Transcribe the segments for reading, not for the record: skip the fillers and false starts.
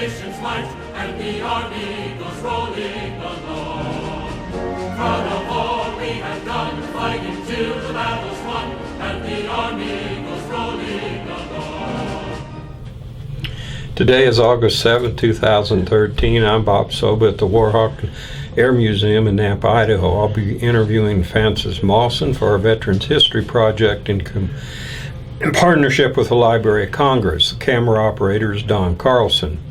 nation's might, and the army goes rolling along. Proud of all we have done, fighting till the battle's won, and the army goes rolling along. Today is August 7, 2013. I'm Bob Soba at the Warhawk Air Museum in Nampa, Idaho. I'll be interviewing Francis Mawson for our Veterans History Project in partnership with the Library of Congress. The camera operator is Don Carlson.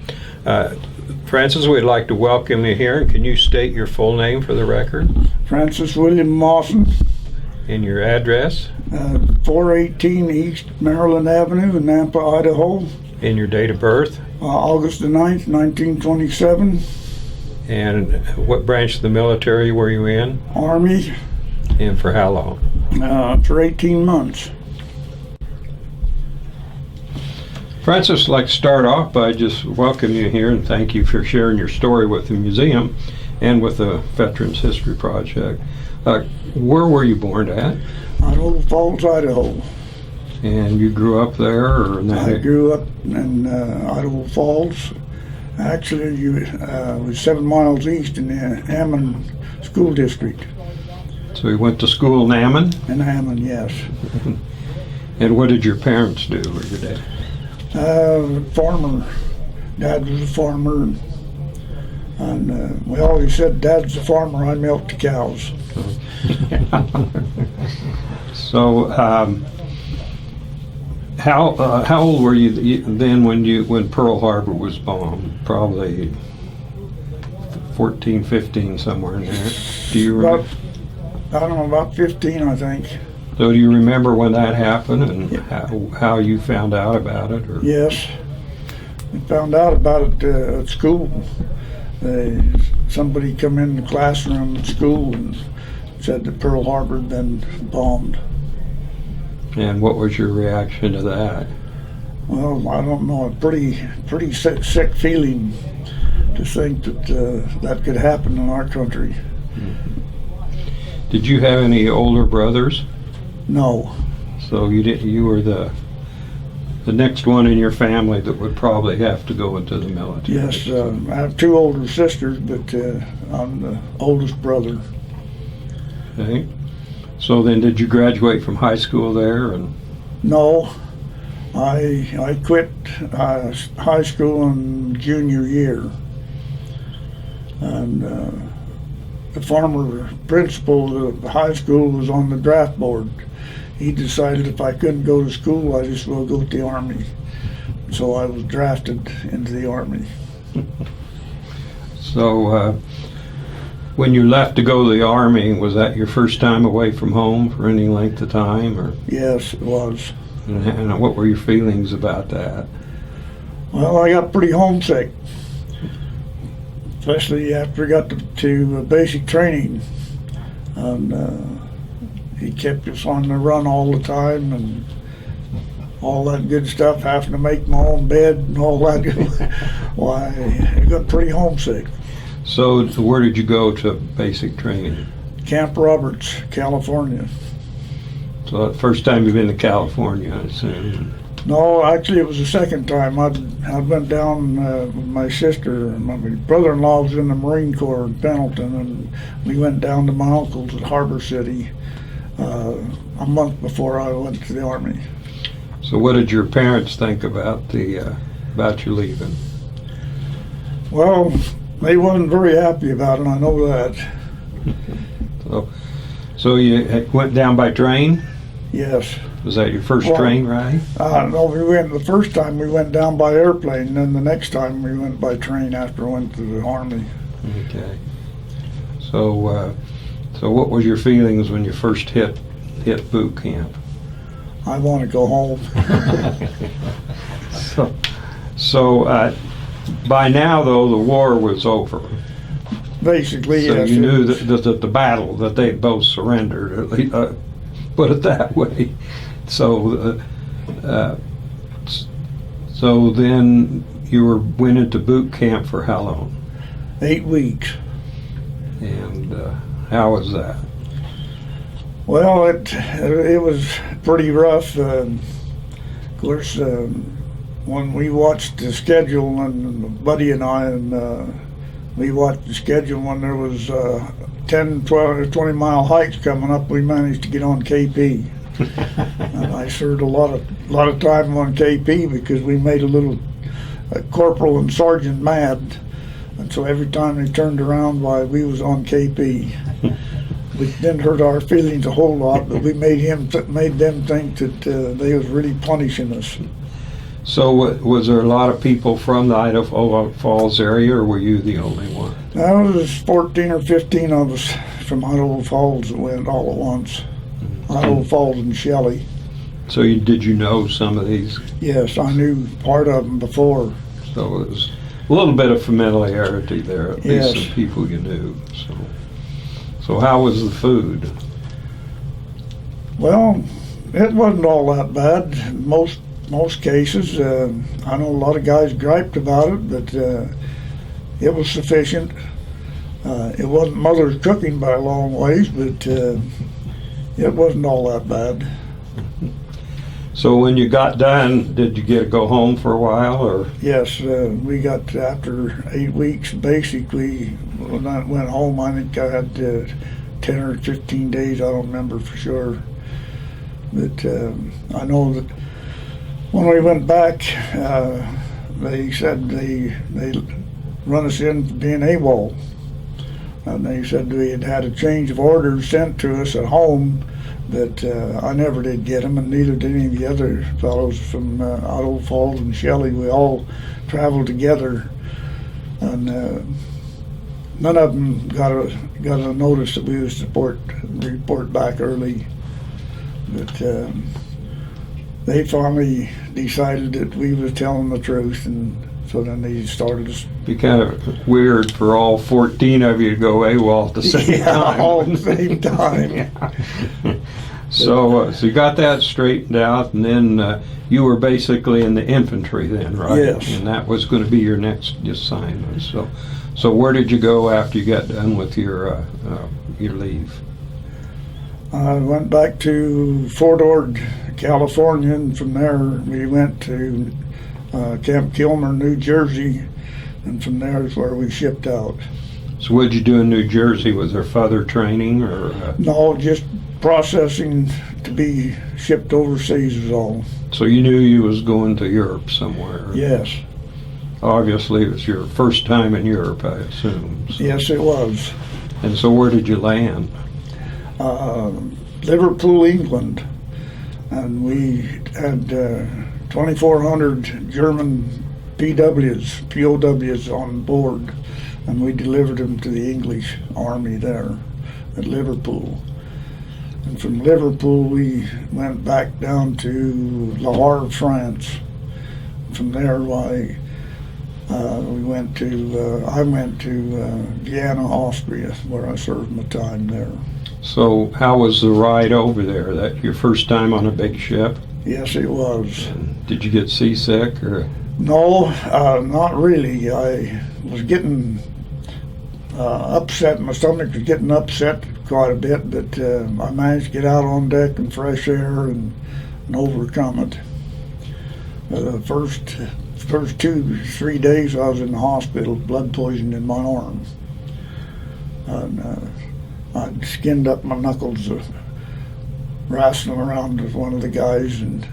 Francis, we'd like to welcome you here. Can you state your full name for the record? Francis William Mawson. And your address? 418 East Maryland Avenue in Nampa, Idaho. And your date of birth? August the 9th, 1927. And what branch of the military were you in? Army. And for how long? For 18 months. Francis, I'd like to start off by just welcoming you here and thank you for sharing your story with the museum and with the Veterans History Project. Where were you born at? Idaho Falls, Idaho. And you grew up there? Or I grew up in Idaho Falls. Actually, it was 7 miles east in the Hammond School District. So you went to school in Hammond? In Hammond, yes. And what did your parents do, or your dad? Farmer. Dad was a farmer. And we always said, Dad's a farmer, I milk the cows. So, how old were you then when Pearl Harbor was bombed? Probably 14, 15, somewhere in there. Do you remember? I don't know, about 15, I think. So do you remember when that happened and how you found out about it? Or? Yes, we found out about it at school. Somebody come in the classroom at school and said that Pearl Harbor had been bombed. And what was your reaction to that? Well, I don't know, a pretty sick feeling to think that that could happen in our country. Mm-hmm. Did you have any older brothers? No. So you were the next one in your family that would probably have to go into the military? Yes, I have 2 older sisters, but I'm the oldest brother. Okay. So then did you graduate from high school there? No, I quit high school in junior year. And the former principal of the high school was on the draft board. He decided if I couldn't go to school, I just will go to the Army. So I was drafted into the Army. So when you left to go to the Army, was that your first time away from home for any length of time? Or? Yes, it was. And what were your feelings about that? Well, I got pretty homesick, especially after I got to basic training. And he kept us on the run all the time and all that good stuff, having to make my own bed and all that. Why, I got pretty homesick. So where did you go to basic training? Camp Roberts, California. So the first time you've been to California, I assume? No, actually it was the second time. I went down with my sister. My brother-in-law was in the Marine Corps in Pendleton, and we went down to my uncle's at Harbor City a month before I went to the Army. So what did your parents think about you leaving? Well, they wasn't very happy about it, I know that. So you went down by train? Yes. Was that your first train ride? No, the first time we went down by airplane, and then the next time we went by train after I went to the Army. Okay. So what was your feelings when you first hit boot camp? I want to go home. So by now, though, the war was over. Basically, so yes. You knew that the battle, that they both surrendered, at least, put it that way. So then you went into boot camp for how long? 8 weeks. And how was that? Well, it was pretty rough. Of course, when we watched the schedule, and Buddy and I, and we watched the schedule when there was 10, 12, 20-mile hikes coming up, we managed to get on KP. And I served a lot of time on KP because we made a corporal and sergeant mad. And so every time they turned around, why, we was on KP. Which didn't hurt our feelings a whole lot, but we made them think that they was really punishing us. So was there a lot of people from the Idaho Falls area, or were you the only one? There was 14 or 15 of us from Idaho Falls that went all at once. Idaho Falls and Shelley. So did you know some of these? Yes, I knew part of them before. So it was a little bit of familiarity there, at least Yes. some people you knew. So how was the food? Well, it wasn't all that bad. Most cases, I know a lot of guys griped about it, but it was sufficient. It wasn't mother's cooking by a long ways, but it wasn't all that bad. So when you got done, did you get to go home for a while, or? Yes, we got, after 8 weeks, basically, when I went home, I think I had 10 or 15 days, I don't remember for sure. But I know that when we went back, they said they run us in for being AWOL. And they said we had a change of orders sent to us at home, but I never did get them, and neither did any of the other fellows from Idaho Falls and Shelley. We all traveled together, and none of them got a notice that we was to report back early. But they finally decided that we was telling the truth, and so then they started us. Be kind of weird for all 14 of you to go AWOL at the same time. All at the same time. Yeah. So you got that straightened out, and then you were basically in the infantry then, right? Yes. And that was going to be your next assignment. So where did you go after you got done with your leave? I went back to Fort Ord, California, and from there we went to Camp Kilmer, New Jersey, and from there is where we shipped out. So what did you do in New Jersey? Was there further training, or? No, just processing to be shipped overseas is all. So you knew you was going to Europe somewhere? Yes. Obviously, it was your first time in Europe, I assume. So. Yes, it was. And so where did you land? Liverpool, England, and we had 2,400 German POWs on board, and we delivered them to the English Army there at Liverpool. And from Liverpool, we went back down to Le Havre, France. From there, I went to Vienna, Austria, where I served my time there. So how was the ride over there? That your first time on a big ship? Yes, it was. And did you get seasick, or? No, not really. I was getting upset. My stomach was getting upset quite a bit, but I managed to get out on deck and fresh air and overcome it. The first 2-3 days I was in the hospital, blood poisoning in my arm. And I skinned up my knuckles wrestling around with one of the guys, and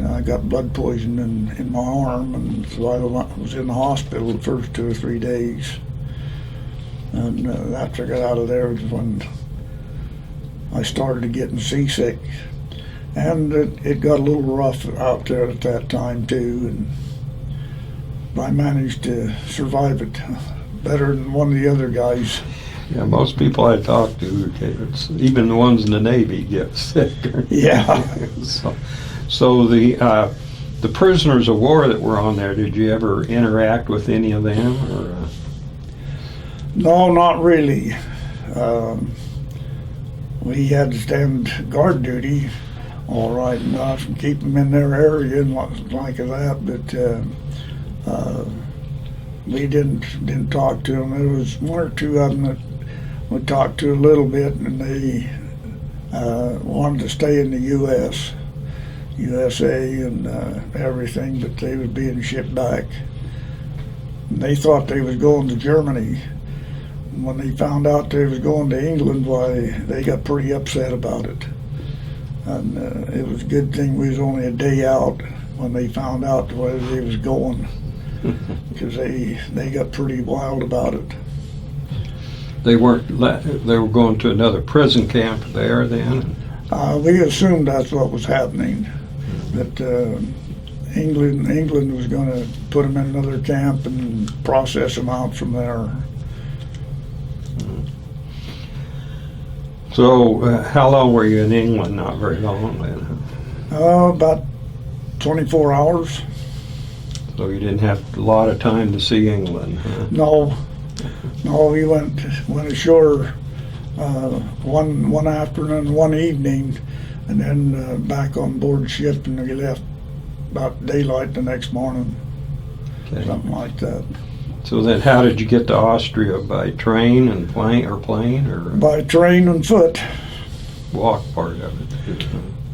I got blood poisoning in my arm, and so I was in the hospital the first 2 or 3 days. And after I got out of there was when I started getting seasick, and it got a little rough out there at that time too, and I managed to survive it better than one of the other guys. Yeah, most people I talk to, even the ones in the Navy, get sick. Yeah. So the prisoners of war that were on there, did you ever interact with any of them? Or? No, not really. We had to stand guard duty, all right enough, and keep them in their area and like that, but we didn't talk to them. There was 1 or 2 of them that we talked to a little bit, and they wanted to stay in the U.S. USA and everything, but they was being shipped back. And they thought they was going to Germany. When they found out they was going to England, why, they got pretty upset about it. And it was a good thing we was only a day out when they found out where they was going, because they got pretty wild about it. They were going to another prison camp there then? We assumed that's what was happening, that England was going to put them in another camp and process them out from there. So how long were you in England? Not very long then. About 24 hours. So you didn't have a lot of time to see England, huh? No, we went ashore one afternoon, one evening, and then back on board ship, and we left about daylight the next morning, Okay. something like that. So then how did you get to Austria? By train and plane, or By train and foot. walk part of it?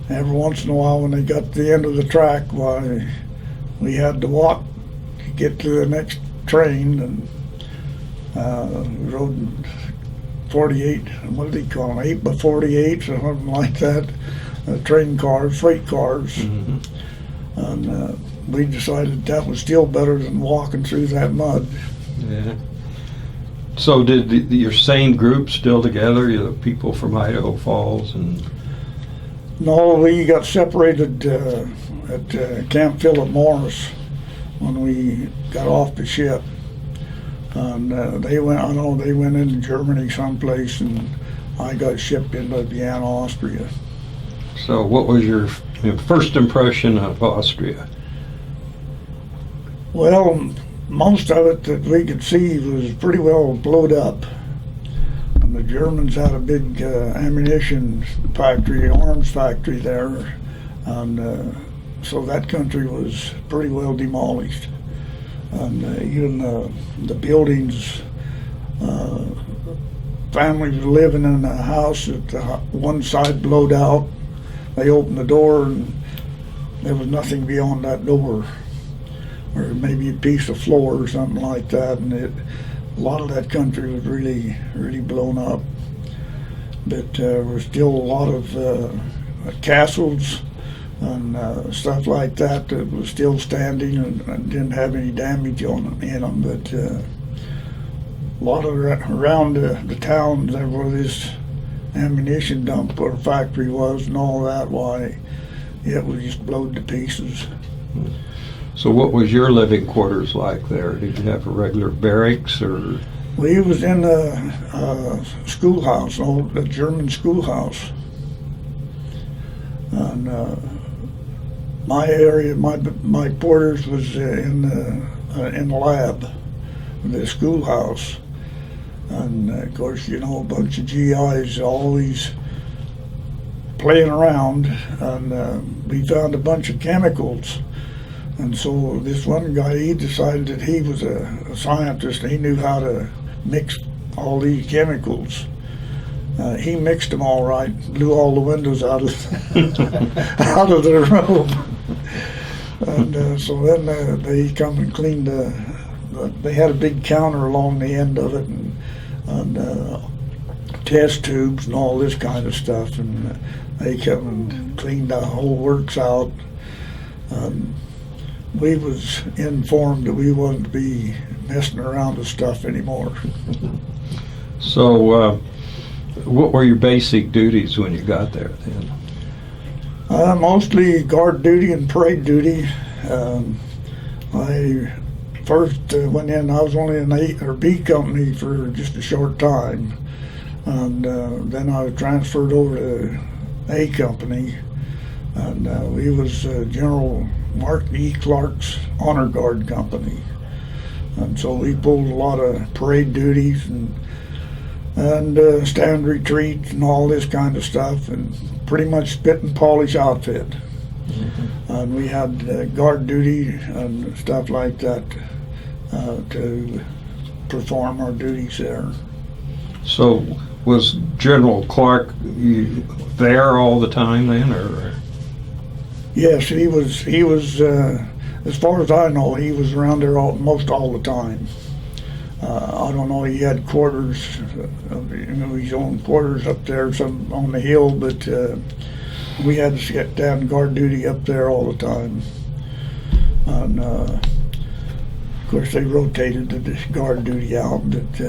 Every once in a while when they got to the end of the track, why, we had to walk to get to the next train, and we rode 48, what do they call them, 8x48 or something like that, train cars, freight cars. Mm-hmm. And we decided that was still better than walking through that mud. Yeah. So did your same group still together, the people from Idaho Falls? And No, we got separated at Camp Philip Morris when we got off the ship. And they went into Germany someplace, and I got shipped into Vienna, Austria. so what was your first impression of Austria? Well, most of it that we could see was pretty well blowed up. And the Germans had a big ammunition factory, arms factory there, and so that country was pretty well demolished. And even the buildings, families were living in a house that one side blowed out. They opened the door and there was nothing beyond that door, or maybe a piece of floor or something like that. And a lot of that country was really, really blown up. But there were still a lot of castles and stuff like that that was still standing and didn't have any damage on them, in them. But a lot of around the town there where this ammunition dump or factory was and all that, why, it was just blown to pieces. So what was your living quarters like there? Did you have a regular barracks, or? We was in a schoolhouse, a German schoolhouse. And my area, my quarters was in the lab, in the schoolhouse. And of course, you know, a bunch of GIs always playing around, and we found a bunch of chemicals. And so this one guy, he decided that he was a scientist, and he knew how to mix all these chemicals. He mixed them all right, blew all the windows out of out of the room. And so then they come and cleaned they had a big counter along the end of it, and test tubes and all this kind of stuff, and they come and cleaned the whole works out. We was informed that we wasn't to be messing around with stuff anymore. So what were your basic duties when you got there then? Mostly guard duty and parade duty. I first went in, I was only in A or B company for just a short time, and then I was transferred over to A company, and we was General Mark E. Clark's Honor Guard company, and so we pulled a lot of parade duties and stand retreats and all this kind of stuff, and pretty much spit and polish outfit. Mm-hmm. And we had guard duty and stuff like that to perform our duties there. So was General Clark there all the time then, or? Yes, he was, as far as I know, he was around there most all the time. I don't know, he had quarters, his own quarters up there, some on the hill, but we had to get down guard duty up there all the time. And of course they rotated the guard duty out, but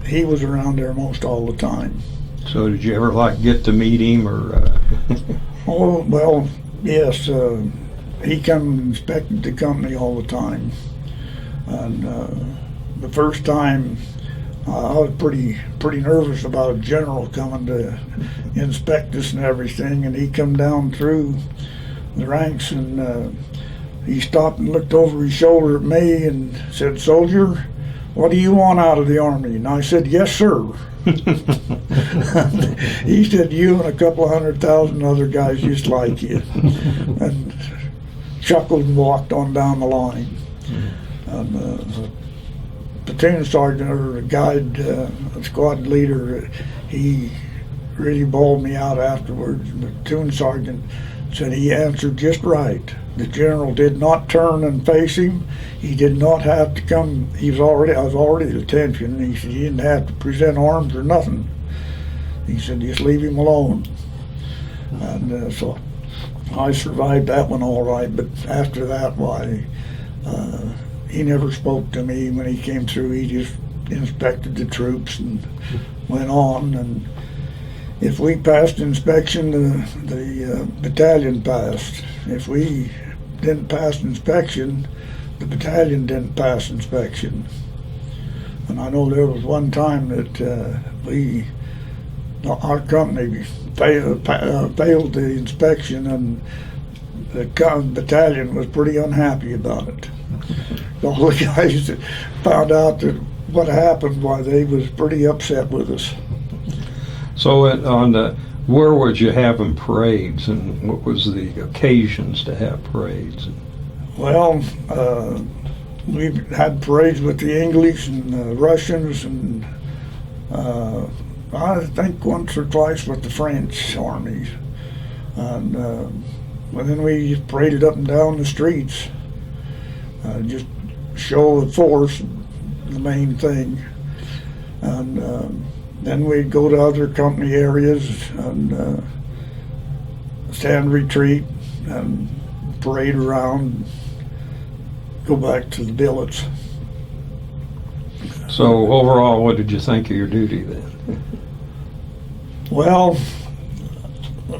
he was around there most all the time. So did you ever get to meet him, or? Oh, well, yes, he come and inspected the company all the time. And the first time I was pretty nervous about a general coming to inspect us and everything, and he come down through the ranks, and he stopped and looked over his shoulder at me and said, "Soldier, what do you want out of the Army?" And I said, "Yes, sir." He said, "You and a couple of 100,000 other guys just like you," and chuckled and walked on down the line. And the platoon sergeant, or the guide, squad leader, he really bawled me out afterwards. The platoon sergeant said he answered just right. The general did not turn and face him. He did not have to come. I was already at attention. He said he didn't have to present arms or nothing. He said just leave him alone. And so I survived that one all right. But after that, why, he never spoke to me when he came through. He just inspected the troops and went on. And if we passed inspection, the battalion passed. If we didn't pass inspection, the battalion didn't pass inspection. And I know there was one time that our company failed the inspection, and the battalion was pretty unhappy about it. All the guys that found out that what happened, why, they was pretty upset with us. So where would you have them parades, and what was the occasions to have parades? Well, we had parades with the English and the Russians, and I think once or twice with the French armies. And then we just paraded up and down the streets, just show of force, the main thing. And then we'd go to other company areas and stand retreat and parade around, go back to the billets. So overall, what did you think of your duty then? Well,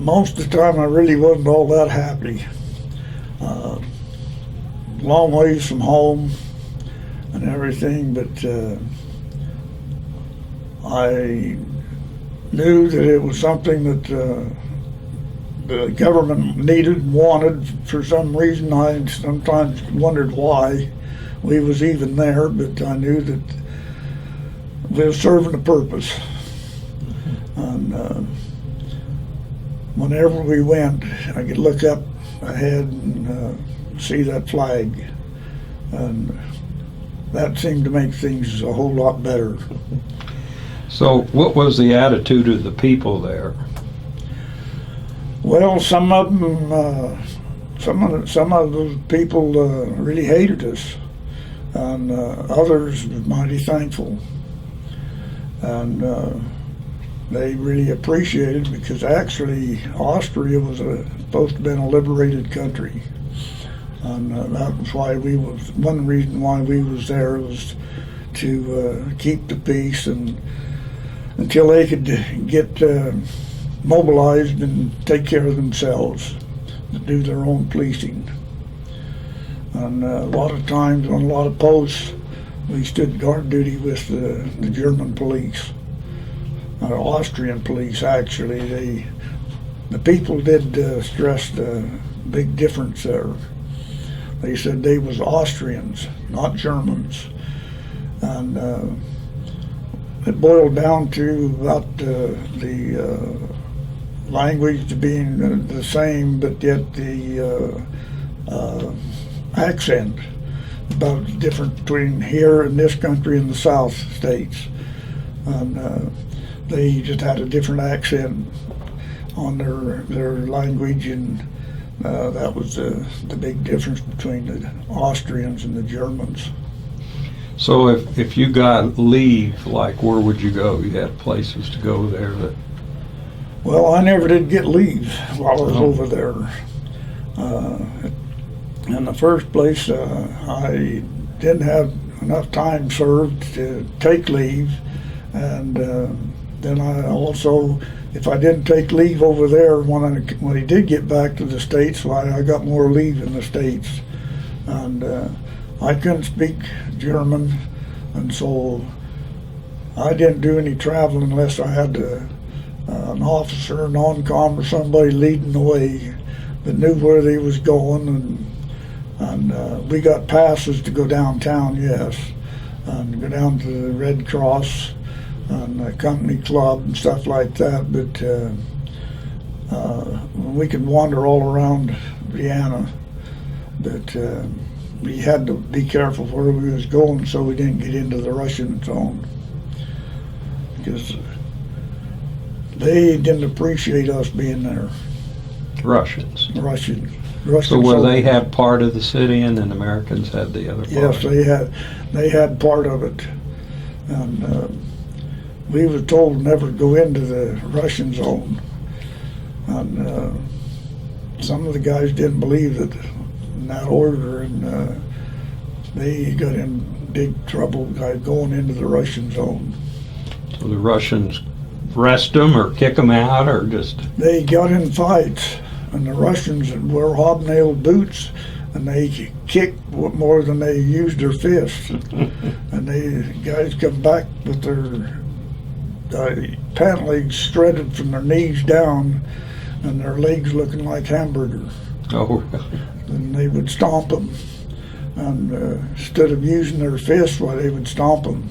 most of the time I really wasn't all that happy. Long ways from home and everything, but I knew that it was something that the government needed and wanted. For some reason, I sometimes wondered why we was even there, but I knew that we were serving a purpose. And whenever we went, I could look up ahead and see that flag, and that seemed to make things a whole lot better. So what was the attitude of the people there? Well, some of them, some of those people really hated us, and others were mighty thankful, and they really appreciated, because actually Austria was supposed to have been a liberated country, and that was why one reason why we was there was to keep the peace and until they could get mobilized and take care of themselves, do their own policing. And a lot of times on a lot of posts, we stood guard duty with the German police, Austrian police actually. The people did stress the big difference there. They said they was Austrians, not Germans. And it boiled down to about the language being the same, but yet the accent about the difference between here and this country and the South States. And they just had a different accent on their language, and That was the big difference between the Austrians and the Germans. So if you got leave, like where would you go? You had places to go there that... Well, I never did get leave while I was over there. In the first place, I didn't have enough time served to take leave, and then I also, if I didn't take leave over there when I did get back to the States, why I got more leave in the States, and I couldn't speak German, and so I didn't do any traveling unless I had an officer, an on-com, or somebody leading the way that knew where they was going, and we got passes to go downtown, yes, and go down to the Red Cross and the company club and stuff like that, but we could wander all around Vienna, but we had to be careful where we was going so we didn't get into the Russian zone, because they didn't appreciate us being there. Russians. So where they had part of the city and then Americans had the other part? Yes, they had part of it, and we were told never to go into the Russian zone, and some of the guys didn't believe it in that order, and they got in big trouble by going into the Russian zone. So the Russians arrest them or kick them out, or just... They got in fights, and the Russians wear hobnailed boots, and they kicked more than they used their fists. And the guys come back with their pant legs shredded from their knees down, and their legs looking like hamburgers. Oh. And they would stomp them, and instead of using their fists, why they would stomp them.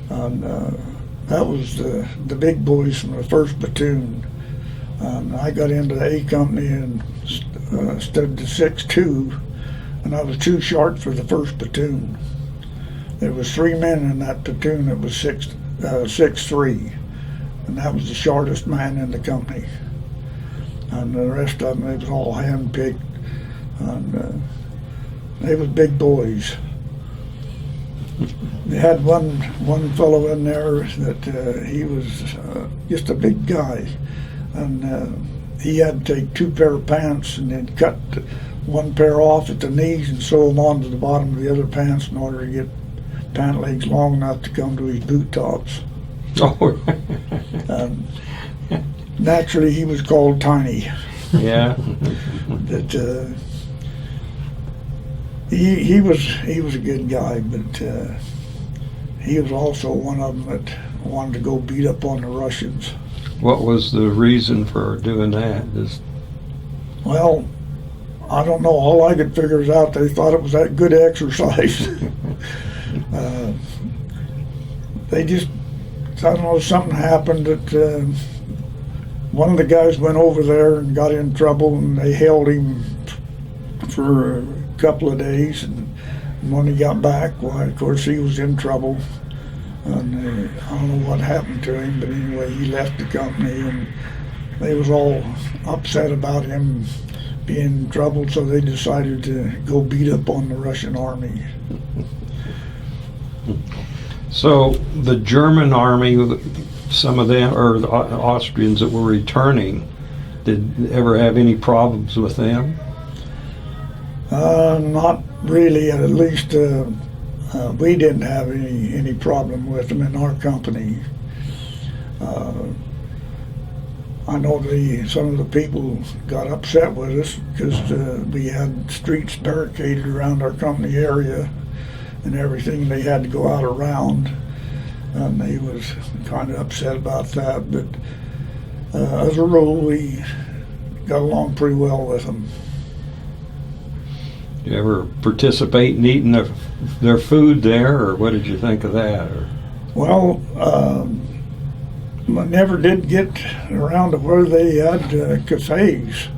And that was the big boys from the 1st platoon. And I got into the A company and stood to 6'2", and I was too short for the 1st platoon. There was 3 men in that platoon that was 6'3", and that was the shortest man in the company. And the rest of them, it was all hand-picked, and they was big boys. They had one fellow in there that he was just a big guy, and he had to take 2 pair of pants and then cut 1 pair off at the knees and sew them onto the bottom of the other pants in order to get pant legs long enough to come to his boot tops. Oh. Naturally, he was called Tiny. Yeah. That he was a good guy, but he was also one of them that wanted to go beat up on the Russians. What was the reason for doing that? Well, I don't know. All I could figure is out they thought it was that good exercise. They just, I don't know, something happened that one of the guys went over there and got in trouble, and they held him for a couple of days, and when he got back, why, of course, he was in trouble. And I don't know what happened to him, but anyway, he left the company, and they was all upset about him being in trouble, so they decided to go beat up on the Russian army. So the German army, some of them, or the Austrians that were returning, did ever have any problems with them? Not really. At least we didn't have any problem with them in our company. I know some of the people got upset with us because we had streets barricaded around our company area and everything. They had to go out around, and they was kind of upset about that. But as a rule, we got along pretty well with them. Did you ever participate in eating their food there, or what did you think of that? Or? Well, I never did get around to where they had cafes.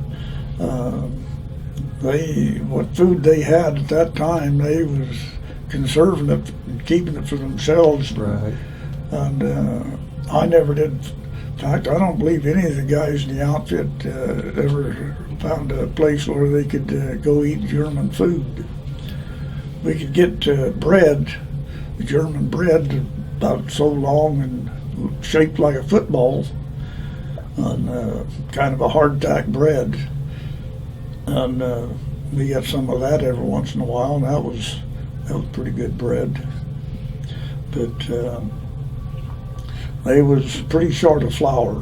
What food they had at that time, they was conserving it and keeping it for themselves. Right. And I never did In fact, I don't believe any of the guys in the outfit ever found a place where they could go eat German food. We could get bread, German bread, about so long and shaped like a football, on kind of a hardtack bread, and we got some of that every once in a while, and that was pretty good bread. But they was pretty short of flour.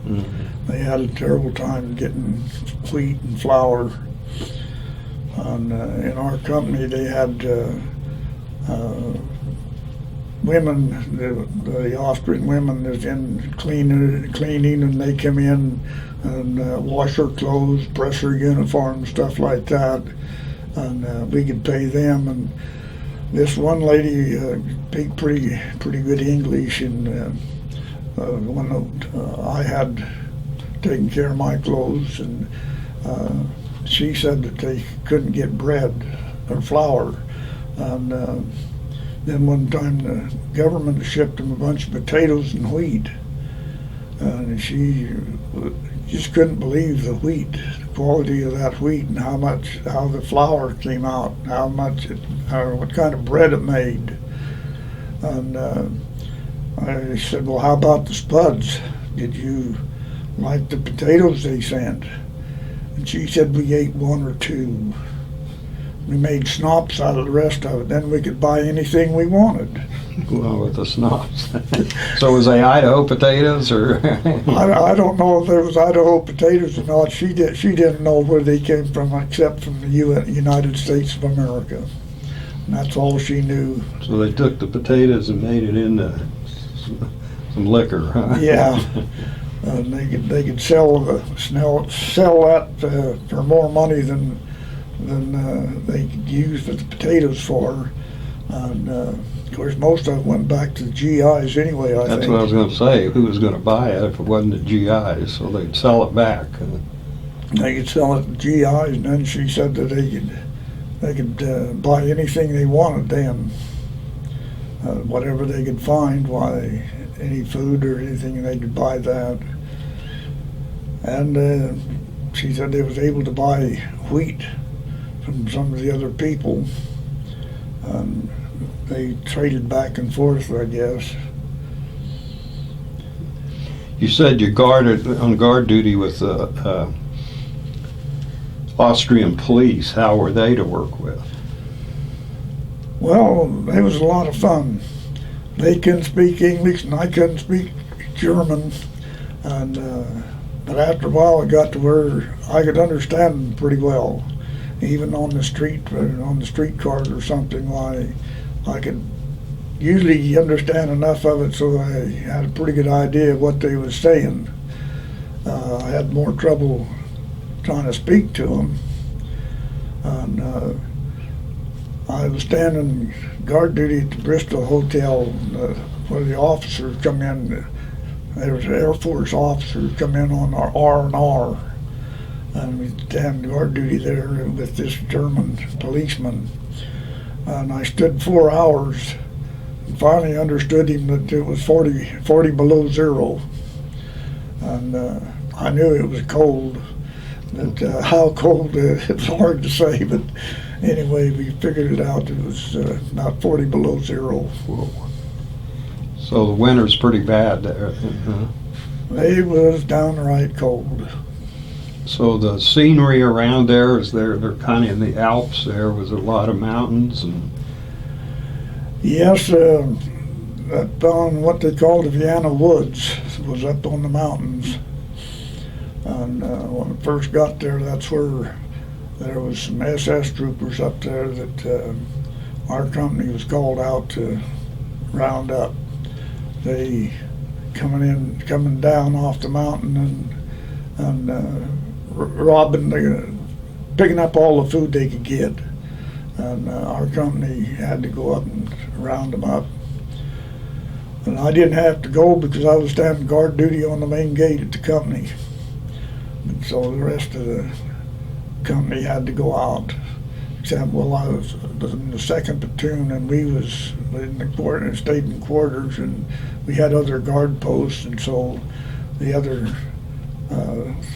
Mm-hmm. They had a terrible time getting wheat and flour. And in our company, they had women, the Austrian women is in cleaning, and they come in and wash her clothes, press her uniform, stuff like that, and we could pay them. And this one lady speak pretty good English, and one that I had taken care of my clothes, and she said that they couldn't get bread or flour, and then one time the government shipped them a bunch of potatoes and wheat, and she just couldn't believe the wheat, the quality of that wheat, and how the flour came out, what kind of bread it made. And I said, well, how about the spuds? Did you like the potatoes they sent? And she said, we ate one or two. We made snops out of the rest of it. Then we could buy anything we wanted. Well, with the snops. So was they Idaho potatoes, or? I don't know if there was Idaho potatoes or not. She didn't know where they came from, except from the United States of America. And that's all she knew. So they took the potatoes and made it into some liquor, huh? Yeah. They could sell that for more money than they could use for the potatoes for. And of course, most of it went back to the GIs anyway, I think. That's what I was going to say. Who was going to buy it if it wasn't the GIs? So they'd sell it back. They could sell it to GIs, and then she said that they could buy anything they wanted then. Whatever they could find, any food or anything, they could buy that. And she said they was able to buy wheat from some of the other people. They traded back and forth, I guess. You said you on guard duty with the Austrian police. How were they to work with? Well, it was a lot of fun. They couldn't speak English and I couldn't speak German, and but after a while it got to where I could understand them pretty well. Even on the streetcars or something, I could usually understand enough of it so I had a pretty good idea of what they was saying. I had more trouble trying to speak to them. And I was standing guard duty at the Bristol Hotel where the officers come in. There was Air Force officers come in on our R&R. And we stand guard duty there with this German policeman. And I stood 4 hours and finally understood him that it was 40 below zero. And I knew it was cold. But how cold, it's hard to say, but anyway, we figured it out. It was about 40 below zero. Whoa. So the winter's pretty bad there. It was downright cold. So the scenery around there, they're kind of in the Alps there. Was a lot of mountains and. Yes, up on what they call the Vienna Woods. It was up on the mountains. And when I first got there, that's where there was some SS troopers up there that our company was called out to round up. They coming down off the mountain and picking up all the food they could get. And our company had to go up and round them up. And I didn't have to go because I was standing guard duty on the main gate at the company. And so the rest of the company had to go out. Except, well, I was in the second platoon, and we was in the quarter, stayed in quarters, and we had other guard posts, and so the other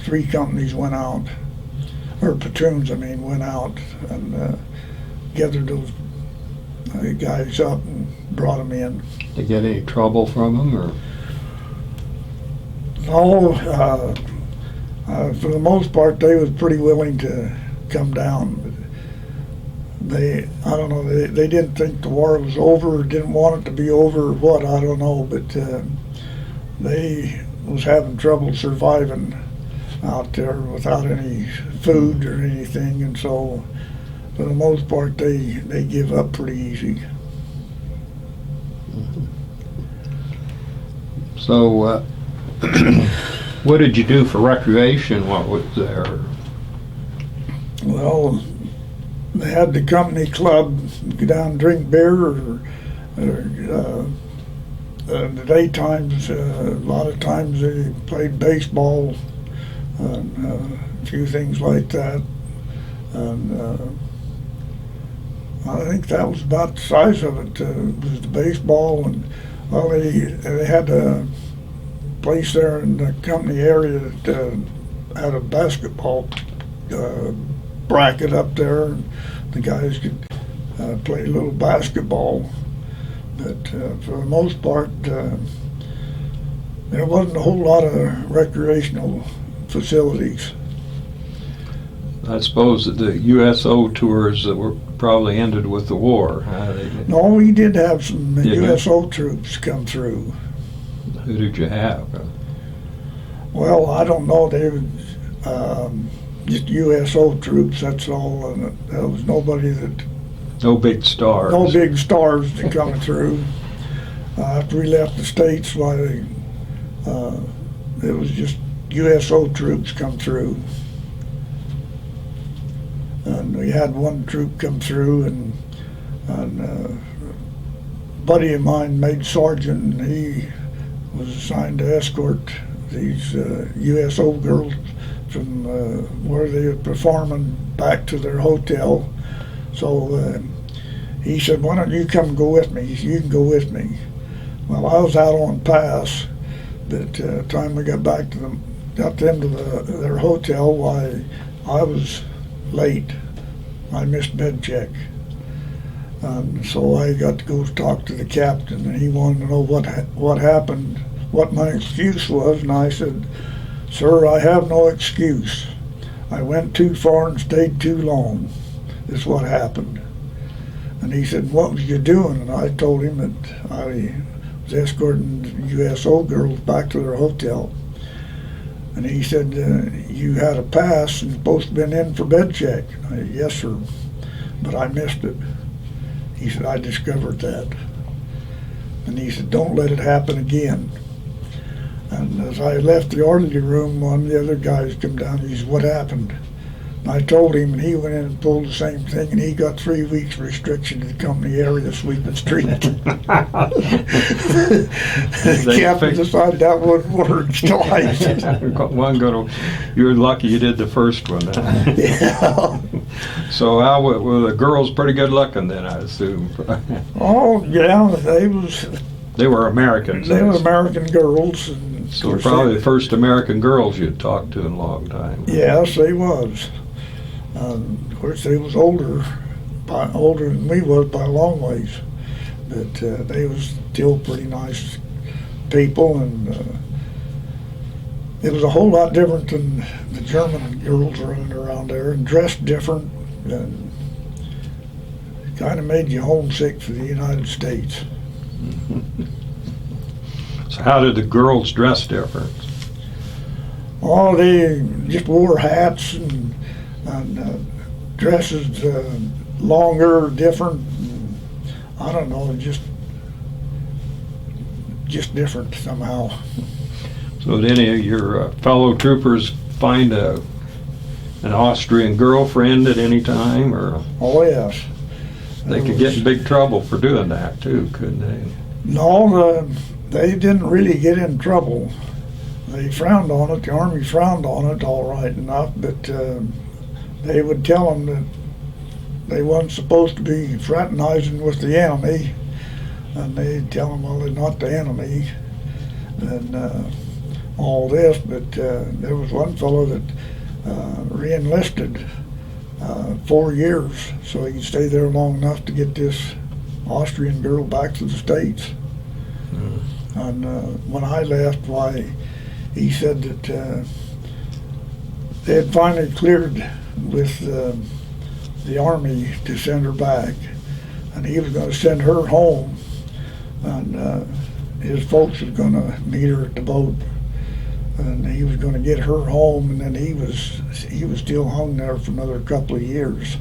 3 companies went out, or platoons, I mean, went out and gathered those guys up and brought them in. Did you get any trouble from them, or? No, for the most part, they was pretty willing to come down. I don't know, they didn't think the war was over, or didn't want it to be over, or what, I don't know, but they was having trouble surviving out there without any food or anything, and so for the most part, they give up pretty easy. So, what did you do for recreation while was there? Well, they had the company club, go down and drink beer, or the daytimes, a lot of times they played baseball, and a few things like that. And I think that was about the size of it, was the baseball. And well, they had a place there in the company area that had a basketball bracket up there, and the guys could play a little basketball. But for the most part, there wasn't a whole lot of recreational facilities. I suppose that the USO tours that were probably ended with the war. No, we did have some Did you? USO troops come through. Who did you have? Well, I don't know. They were just USO troops, that's all. And there was nobody that, No big stars. no big stars to come through. After we left the States, why, it was just USO troops come through. And we had one troop come through, and a buddy of mine made sergeant, and he was assigned to escort these USO girls from where they were performing back to their hotel. So he said, "Why don't you come and go with me? You can go with me." Well, I was out on pass, but the time we got back to them, got them to their hotel, why, I was late. I missed bed check. So I got to go talk to the captain, and he wanted to know what happened, what my excuse was, and I said, "Sir, I have no excuse. I went too far and stayed too long. Is what happened." And he said, "What was you doing?" And I told him that I was escorting USO girls back to their hotel. And he said, "You had a pass and supposed to been in for bed check." I said, "Yes, sir, but I missed it." He said, "I discovered that." And he said, "Don't let it happen again." And as I left the orderly room, one of the other guys come down, he said, "What happened?" And I told him, and he went in and pulled the same thing, and he got 3 weeks restriction to the company area sweeping street. The captain decided that wouldn't work, so I said, You're lucky you did the first one. Huh? yeah. So how were the girls pretty good looking then, I assume? Oh, yeah, They were Americans. they were American girls. And So probably the first American girls you'd talked to in a long time. Yes, they was. Of course, they was older than we was by a long ways, but they was still pretty nice people, and it was a whole lot different than the German girls running around there, and dressed different, and kind of made you homesick for the United States. So how did the girls dress different? Oh, they just wore hats and dresses longer, different. I don't know, just different somehow. So did any of your fellow troopers find an Austrian girlfriend at any time, or Oh yes. they could get in big trouble for doing that too, couldn't they? No, they didn't really get in trouble. They frowned on it. The Army frowned on it, all right enough, but they would tell them that they wasn't supposed to be fraternizing with the enemy, and they'd tell them, well, they're not the enemy. And all this, but there was one fellow that re-enlisted 4 years so he could stay there long enough to get this Austrian girl back to the States. And when I left, why, he said that they had finally cleared with the Army to send her back, and he was going to send her home, and his folks was going to meet her at the boat, and he was going to get her home, and then he was still hung there for another couple of years.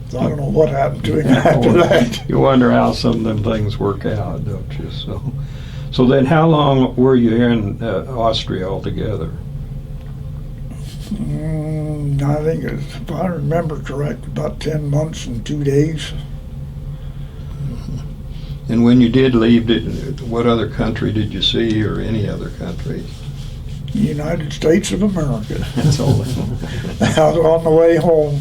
So I don't know what happened to him after that. You wonder how some of them things work out, don't you? So then how long were you in Austria altogether? I think, if I remember correct, about 10 months and 2 days. And when you did leave, what other country did you see, or any other country? The United States of America. That's all. I was on the way home.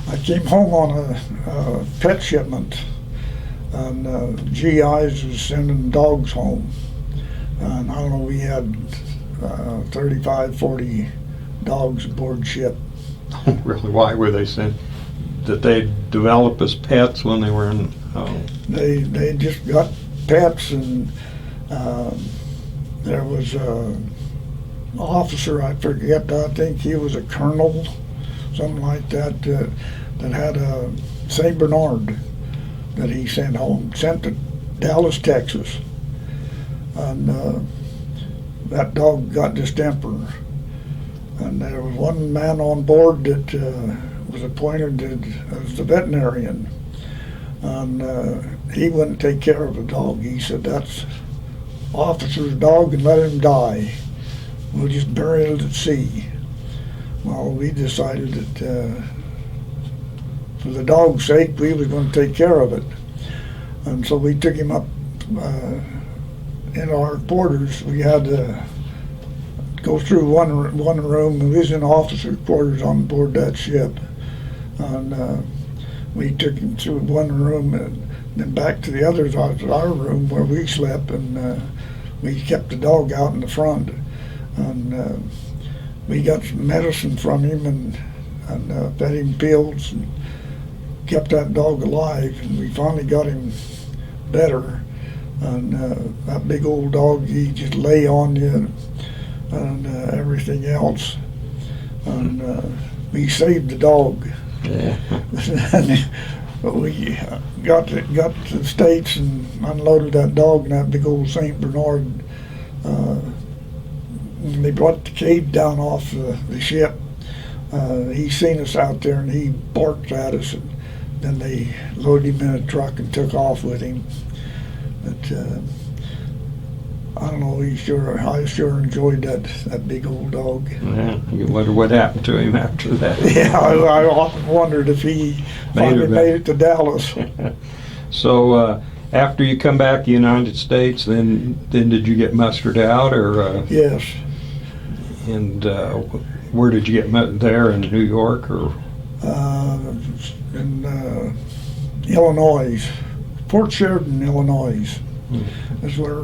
I came home on a pet shipment, and GIs was sending dogs home. And I don't know, we had 35, 40 dogs aboard ship. Really? Why were they sent? Did they develop as pets when they were in? They just got pets, and there was an officer, I forget, I think he was a colonel, something like that, that had a St. Bernard that he sent home, sent to Dallas, Texas. And that dog got distemper. And there was one man on board that was appointed as the veterinarian. And he wouldn't take care of the dog. He said, "That's officer's dog, and let him die. We'll just bury it at sea." Well, we decided that for the dog's sake, we was going to take care of it. And so we took him up in our quarters. We had to go through one room. We was in officer quarters on board that ship. And we took him through one room and then back to the others, our room where we slept, and we kept the dog out in the front. And we got some medicine from him and fed him pills and kept that dog alive, and we finally got him better. And that big old dog, he just lay on you and everything else. And we saved the dog. Yeah. But we got to the States and unloaded that dog in that big old St. Bernard. When they brought the cage down off the ship, he seen us out there and he barked at us, and then they loaded him in a truck and took off with him. But I don't know, I sure enjoyed that big old dog. Yeah. You wonder what happened to him after that. Yeah, I often wondered if he finally made it to Dallas. So after you come back to the United States, then did you get mustered out, or? Yes. And where did you get there, in New York, or? In Illinois, Fort Sheridan, Illinois. Is where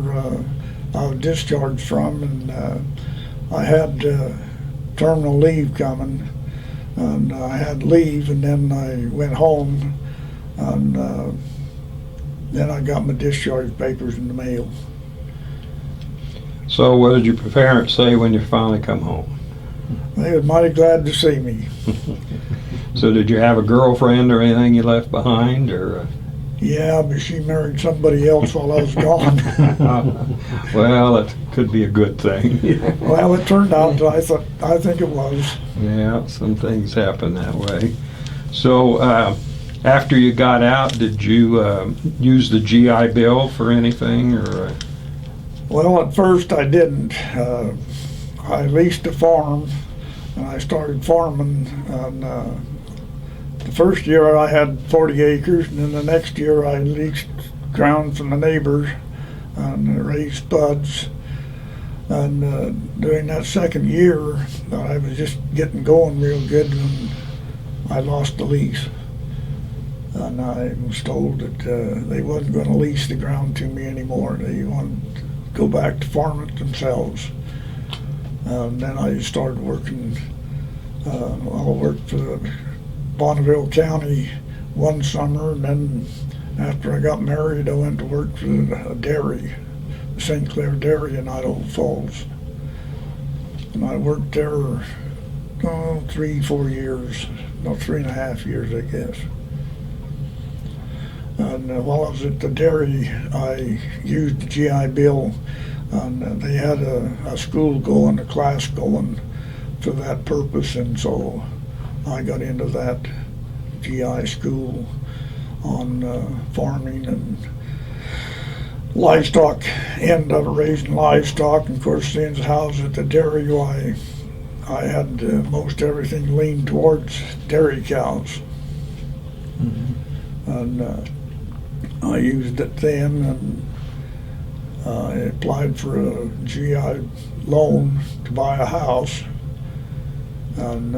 I was discharged from, and I had terminal leave coming, and I had leave, and then I went home, and then I got my discharge papers in the mail. So what did your parents say when you finally come home? They were mighty glad to see me. So did you have a girlfriend or anything you left behind, or? Yeah, but she married somebody else while I was gone. Well, it could be a good thing. Well, it turned out that I think it was. Yeah, some things happen that way. So after you got out, did you use the GI Bill for anything, or? Well, at first I didn't. I leased a farm, and I started farming. And the first year I had 40 acres, and then the next year I leased ground from the neighbors and raised buds. And during that second year, I was just getting going real good when I lost the lease. And I was told that they wasn't going to lease the ground to me anymore. They wanted to go back to farming it themselves. Then I started working, I worked for Bonneville County one summer, and then after I got married, I went to work for a dairy, St. Clair Dairy in Idaho Falls. And I worked there 3-4 years, no, 3.5 years, I guess. And while I was at the dairy, I used the GI Bill, and they had a school going, a class going for that purpose, and so I got into that GI school on farming and livestock, end of raising livestock. And of course, since I was at the dairy, I had most everything leaned towards dairy cows. Mm-hmm. And I used it then, and I applied for a GI loan to buy a house. And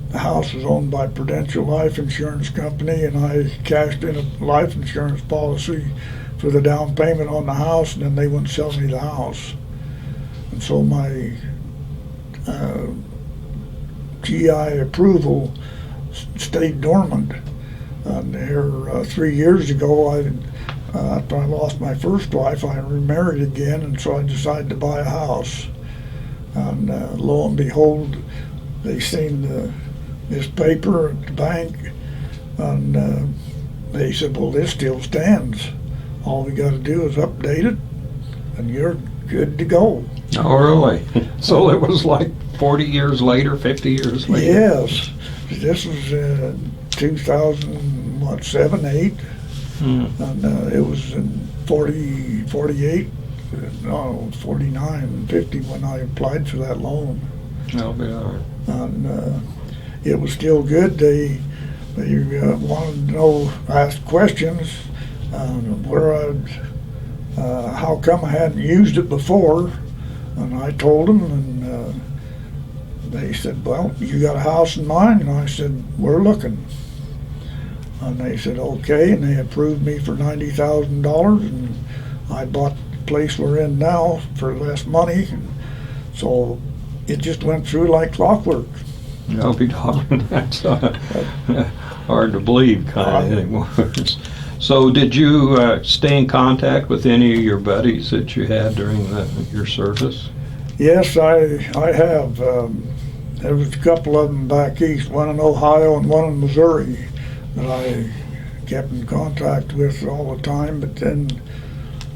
the house was owned by Prudential Life Insurance Company, and I cashed in a life insurance policy for the down payment on the house, and then they wouldn't sell me the house. And so my GI approval stayed dormant. And here 3 years ago, after I lost my first wife, I remarried again, and so I decided to buy a house. And lo and behold, they seen this paper at the bank, and they said, well, this still stands. All we got to do is update it, and you're good to go. Oh, really? So it was like 40 years later, 50 years later? Yes. This was 2007, 8, and it was in 48, no, 49, 50 when I applied for that loan. Oh, yeah. And it was still good. They wanted to know, ask questions, how come I hadn't used it before, and I told them, and they said, well, you got a house in mind? And I said, we're looking. And they said, okay, and they approved me for $90,000, and I bought the place we're in now for less money, so it just went through like clockwork. I'll be talking. That's hard to believe kind of anymore. So did you stay in contact with any of your buddies that you had during your service? Yes, I have. There was a couple of them back east, one in Ohio and one in Missouri, that I kept in contact with all the time. But then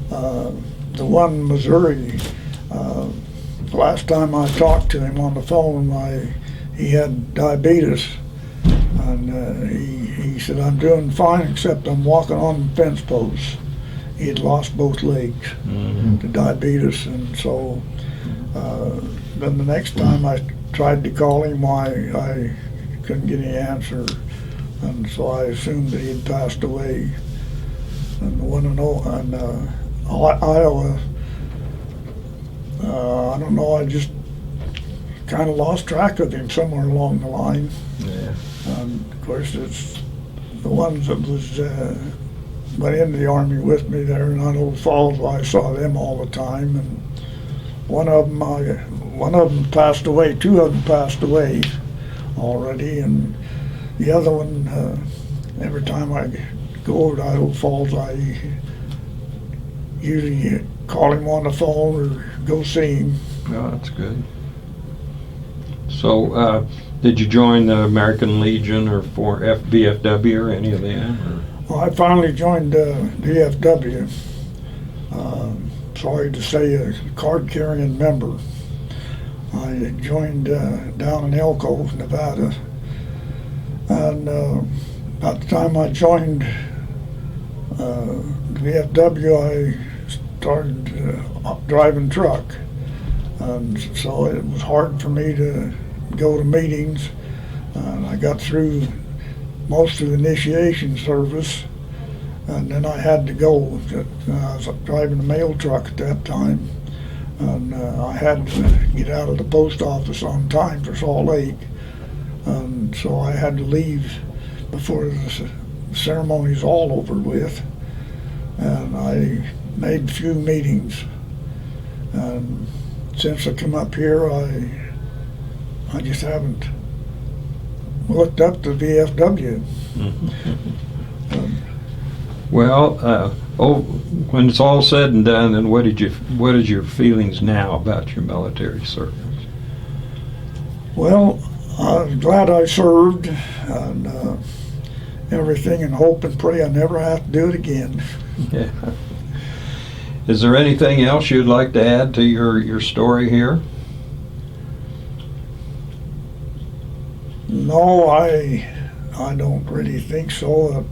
the one in Missouri, the last time I talked to him on the phone, he had diabetes, and he said, I'm doing fine except I'm walking on fence posts. He had lost both legs to diabetes, and so then the next time I tried to call him, I couldn't get any answer, and so I assumed that he had passed away. And the one in Iowa, I don't know, I just kind of lost track of him somewhere along the line. Yeah. And of course, it's the ones that went into the Army with me there in Idaho Falls. I saw them all the time, and one of them passed away. Two of them passed away already, and the other one, every time I go over to Idaho Falls, I usually call him on the phone or go see him. Oh, that's good. So, did you join the American Legion or for VFW or any of them? Well, I finally joined VFW. Sorry to say, a card-carrying member. I joined down in Elko, Nevada, and about the time I joined VFW, I started driving truck, and so it was hard for me to go to meetings. I got through most of the initiation service, and then I had to go. I was driving a mail truck at that time, and I had to get out of the post office on time for Salt Lake, and so I had to leave before the ceremony's all over with. And I made a few meetings, and since I come up here, I just haven't looked up the VFW. Well, when it's all said and done, then what is your feelings now about your military service? Well, I'm glad I served and everything, and hope and pray I never have to do it again. Yeah. Is there anything else you'd like to add to your story here? No, I don't really think so.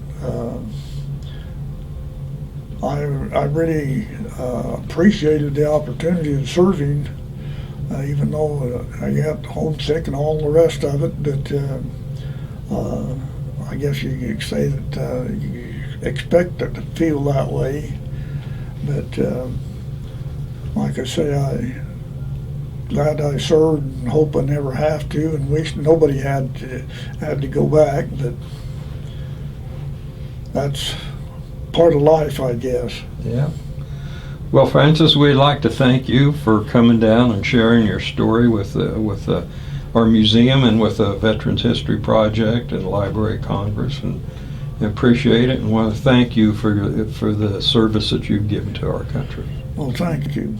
I really appreciated the opportunity of serving, even though I got homesick and all the rest of it. But I guess you could say that you expect it to feel that way. But like I say, I'm glad I served and hope I never have to, and wish nobody had to go back. But that's part of life, I guess. Yeah. Well, Francis, we'd like to thank you for coming down and sharing your story with our museum and with the Veterans History Project and Library of Congress, and appreciate it, and want to thank you for the service that you've given to our country. Well, thank you.